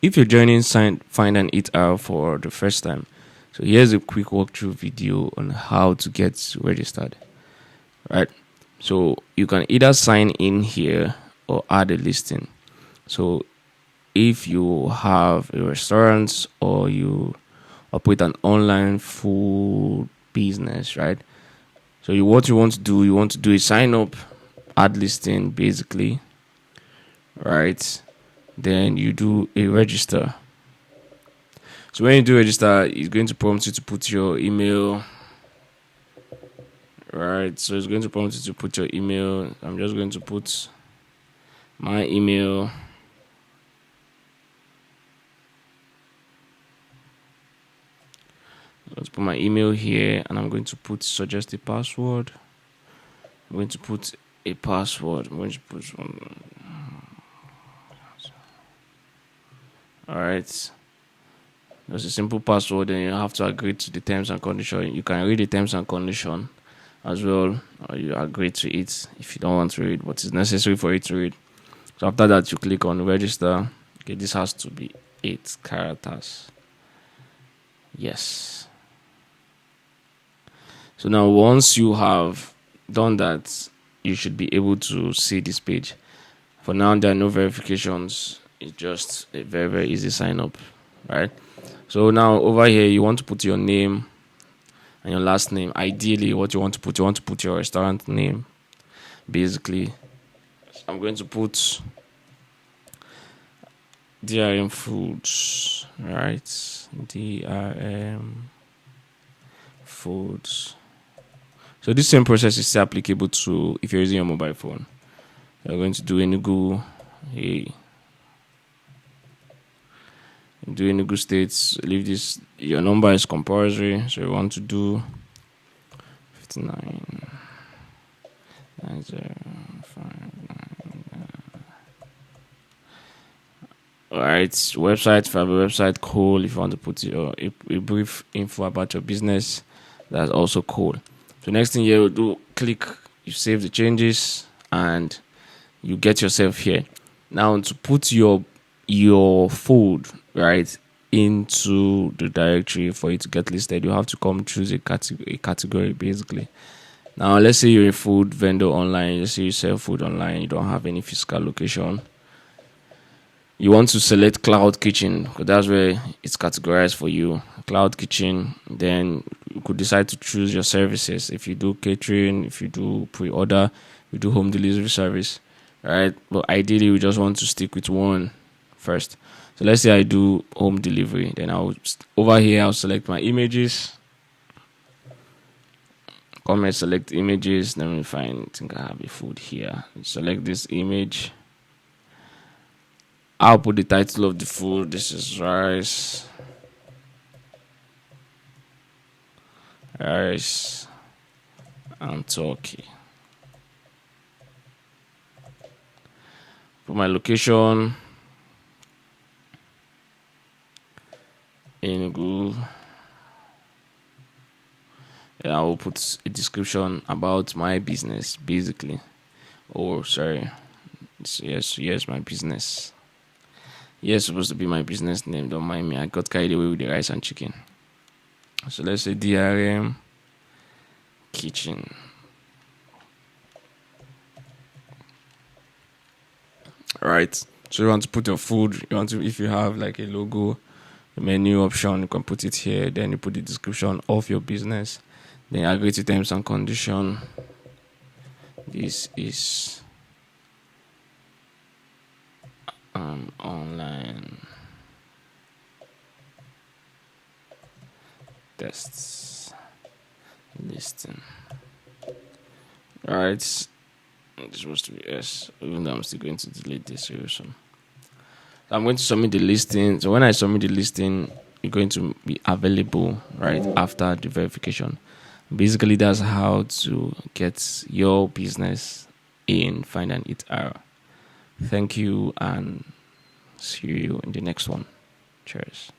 if you're joining Findandeatr for the first time, so here's a quick walkthrough video on how to get registered. Right, so you can either sign in here or add a listing. So if you have a restaurant or you operate an online food business, right? So what you want to do is sign up, add listing basically, right? Then you do a register. So when you do register, it's going to prompt you to put your email. Right, so it's going to prompt you to put your email. I'm just going to put my email. Let's put my email here, and I'm going to suggest a password. I'm going to put a password. I'm going to put one. All right. There's a simple password, and you have to agree to the terms and conditions. You can read the terms and conditions as well, or you agree to it if you don't want to read what is necessary for you to read. So after that, you click on register. Okay, this has to be 8 characters. Yes. So now once you have done that, you should be able to see this page. For now, there are no verifications. It's just a very, very easy sign up, right? So now over here, you want to put your name and your last name. Ideally, what you want to put your restaurant name. Basically, I'm going to put DRM Foods, right? DRM Foods. So this same process is still applicable to if you're using your mobile phone. You're going to do Enugu, do Enugu states. Leave this. Your number is compulsory, so you want to do 59 Alright, website. If you have a website, cool. If you want to put a brief info about your business, that's also cool. So next thing you do, click, you save the changes, and you get yourself here. Now to put your food right into the directory for you to get listed, you have to come choose a category basically. Now let's say you're a food vendor online. Let's say you sell food online. You don't have any physical location. You want to select Cloud Kitchen because that's where it's categorized for you. Cloud Kitchen. Then you could decide to choose your services. If you do catering, if you do pre-order, you do home delivery service, right? But ideally, we just want to stick with one first. So let's say I do home delivery. Then over here, I'll select my images. Come and select images. Let me find. I think I have a food here. Select this image. I'll put the title of the food. This is rice and turkey. Put my location in Google. I will put a description about my business, basically. Yes, my business. Yes, supposed to be my business name. Don't mind me. I got carried away with the rice and chicken. So let's say DRM Kitchen. Right. So you want to put your food. If you have like a logo, a menu option, you can put it here. Then you put the description of your business. Then agree to terms and condition. This is online tests listing. Alright, it's supposed to be S, even though I'm still going to delete this very soon. So I'm going to submit the listing. So when I submit the listing, it's going to be available right after the verification. Basically, that's how to get your business in Findandeatr. Thank you, and see you in the next one. Cheers.